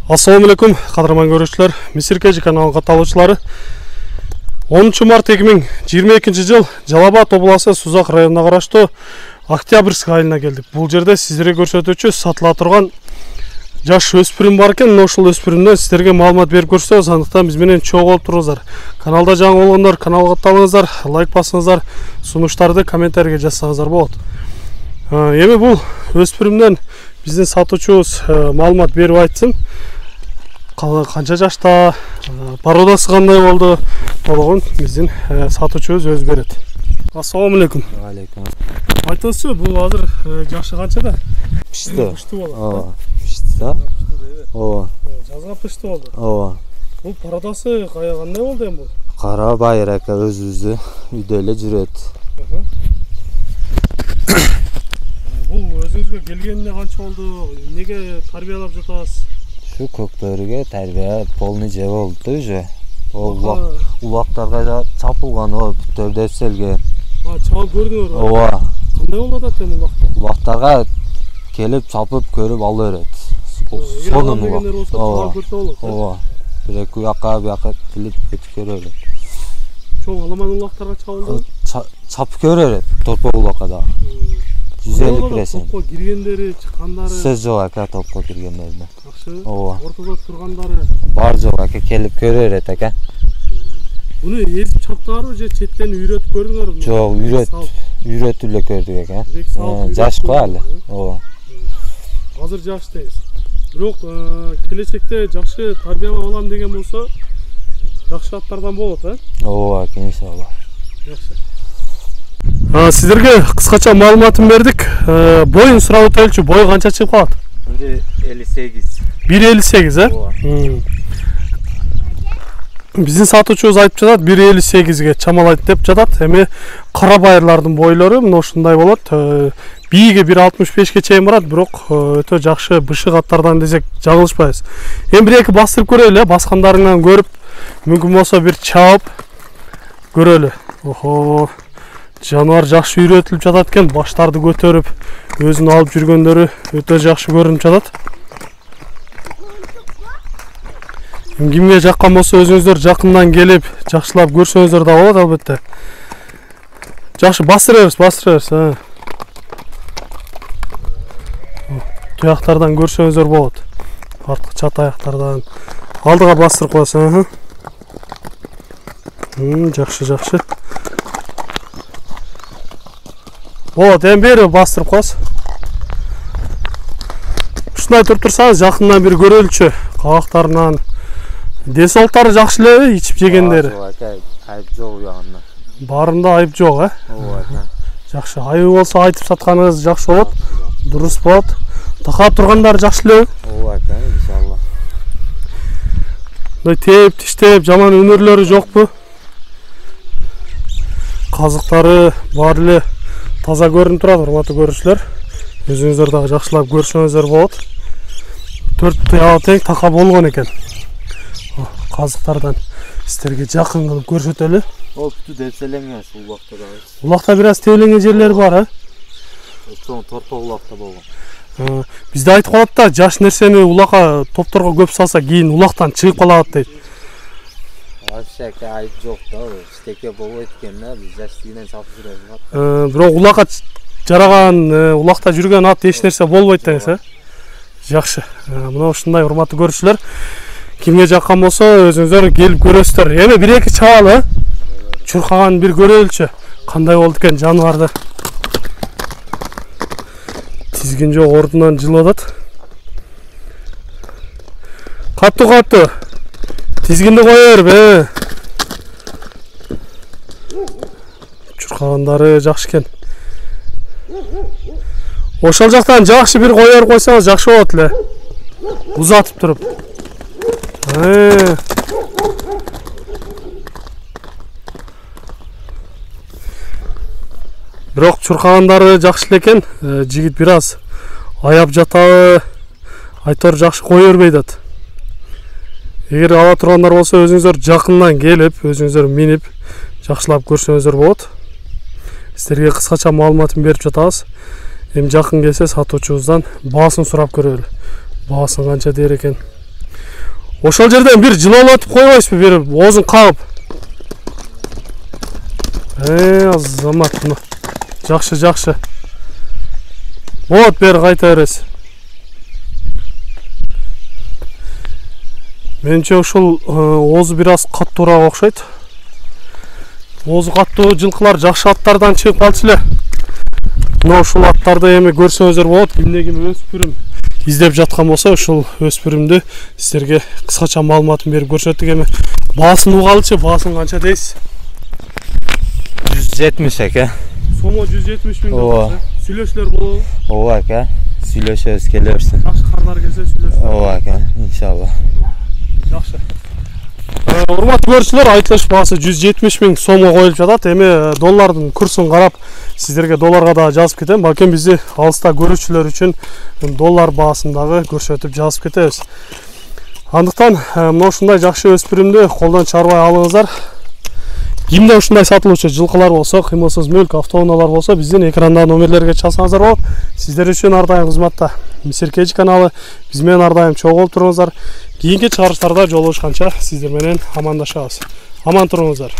Assalamu alaikum, qadırman görüşçüler. Misirkeci kanalının katılımcıları. 10 март 2022 жыл Жалабат облысы Сузак районуна караштуу Октябрьск айылына келдик. Бул жерде сиздерге көрсөтүүчү сатыла турган жаш өспүрүм бар экен. Ошол өспүрүмдөн сиздерге маалымат берип көрсөбүз, андыктан биз менен чогуу болуп туруңуздар. Каналда жаңы болгондор каналга катталыңыздар, лайк басыңыздар, сунуштарды комментарийге жазсаңыздар болот. Эми бул өспүрүмдөн биздин сатуучубуз маалымат берип айтсын. Канча жашта, породасы кандай болду, болгон биздин сатуучубуз өзү берет. Ассаламу алейкум. Алейкум. Айтыңызчы, бул азыр жашы канчада? Пишти. Пишти болот. Ооба. Пишти да? Ооба. Жазга пишти болду. Ооба. Бул породасы кандай болду эми бул? Кара байыр эке, өзүбүздү үйдө эле жүрөт. Бул өзүңүзгө келгенине канча болду? Эмнеге тарбиялап жатасыз? Şu көктөрүгө тарбия полный же болду уже. Улактарга да чапылган, бүттөрдө эпселген. Чабып көрдүңөр? Ооба. Кандай болуп атат эми улактар? Улактарга келип чапып көрүп ала берет. Сонун улак. Ооба. Бир-эки жакка бияка келип өтүп көрө берет. Чоң аламан улактарга чабылды? Чапып көрө берет, торпо улакка да. 150%. Топко киргендери, чыккандары? Сөз жок ака топко киргендердин. Ооба. Ортодо тургандары? Бар жок ака, келип көрө берет ака. Буну эзип чаптыңарбы же четтен үйрөтүп көрдүңөрбү? Жок, үйрөтүп эле көрдүк ака. Жаш го али. Ооба. Азыр жаш дейсиз. Бирок келечекте жакшы тарбиялап алам деген болсо, жакшы аттардан болот, Ооба, иншалла. Жакшы. Сиздерге кыскача маалыматын бердик. Боюн сурап өтөлчү, бою канча чыгып калат? 1.58. 1.58, Биздин сатуучубуз айтып жатат 1.58ге чамалайт деп жатат. Эми кара байырлардын бойлору мына ушундай болот. Бийиги 1.65ге чейин барат, бирок өтө жакшы бышык аттардан десек жаңылышпайбыз. Эми бир-эки бастырып көрөлү, баскандарыңан көрүп, мүмкүн болсо бир чабып көрөлү. Охо. Жануар жакшы үйрөтүлүп жатат экен, баштарды көтөрүп, өзүн алып жүргөндөрү өтө жакшы көрүнүп жатат. Кимге жаккан болсо өзүңүздөр жакындан келип, жакшылап көрсөңүздөр да болот албетте. Жакшы бастырабыз. Туяктардан көрсөңүздөр болот. Арткы чат аяктардан алдыга бастырып коесуң. Жакшы. Болот, эми бери бастырып коесуз. Ушундай туруп турсаңыз жакындан бир көрөлүчү, кабактарынан десолтары жакшы эле, ичип жегендери. Айып жок уягында. Баарында айып жок, Ооба. Жакшы, айып болсо айтып сатканыңыз жакшы болот. Дурус болот. Така тургандары жакшы эле. Ооба, иншалла. Мындай тээп, тиштеп, жаман өнөрлөрү жокпу? Казыктары бар эле. Таза көрүнүп турат, урматтуу көрүүчүлөр. Өзүңүздөр дагы жакшылап көрсөңүздөр болот. 4 тыягы тең така болгон экен. Казыктардан сиздерге жакын кылып көрсөтөлү. Бүтү депселенген улакта да. Улакта бир аз тебеленген жерлери бар, Чоң торпо улакта болгон. Бизде айтып калат да, жаш нерсени улакка топторго көп салса, кийин улактан чыгып калат дейт. Вообще айып жок да, иштеке болбойт экен да, биз жаштыгынан чапып жүрөбүз. Бирок улакка жараган, улакта жүргөн ат эч нерсе болбойт деңиз, Жакшы. Мына ушундай урматтуу көрүүчүлөр. Кимге жаккан болсо, өзүңүздөр келип көрөсүздөр. Эми бир-эки чабалы, чуркаган бир көрөлүчү. Кандай болду экен жаныбарды. Тизгин жок, ордунан жылып атат. Каттуу. Тизгинди кое берип, Чуркагандары жакшы экен. Ошол жактан жакшы бир кое койсоңуз жакшы болот эле. Узатып туруп. Бирок чуркагандары жакшы эле экен. Жигит бир аз аяп жатабы, айтор жакшы кое бербейт атат. Эгер ала тургандар болсо, өзүңүздөр жакындан келип, өзүңүздөр минип, жакшылап көрсөңүздөр болот. Сиздерге кыскача маалыматын берип жатабыз. Эми жакын келсе сатуучубуздан баасын сурап көрөлү. Баасын канча дер экен. Ошол жерден бир жылоолотуп койбойсузбу, бир оозун кагып. Азамат мына. Жакшы, жакшы. Вот бери кайта бересиз. Менче ушул оозу бир аз каттуураак окшойт. Оозу каттуу жылкылар жакшы аттардан чыгып калчу эле. Мына ушул аттарды эми көрсөңүздөр болот. Кимде-ким өспүрүм издеп жаткан болсо, ушул өспүрүмдү сиздерге кыскача маалыматын берип көрсөттүк. Эми баасын угалычы, баасын канча дейсиз? 170 эке. Сомо 170 миң. Ооба. Сүйлөшүлөр болобу? Ооба эке. Сүйлөшөбүз, келе берсин. Жакшы кардар келсе сүйлөшүлөр. Ооба эке, иншалла. Жакшы. Урматтуу көрүүчүлөр, айтылыш баасы 170 миң сомго коюлуп жатат. Эми доллардын курсун карап, сиздерге долларга да жазып кетем. Балким бизди алыста көрүүчүлөр үчүн доллар баасындагы көрсөтүп жазып кетебиз. Андыктан мына ушундай жакшы өспүрүмдү колдон чыгарбай алыңыздар. Кимде ушундай сатылуучу жылкылар болсо, кыймылсыз мүлк, автоунаалар болсо, биздин экранда номерлерге чалсаңыздар болот. Сиздер үчүн ар дайым кызматта Мисир Кежи каналы. Биз менен ар дайым чогуу болуп туруңуздар. Кийинки чыгарыштарда жолугушканча сиздер менен амандашабыз. Аман туруңуздар.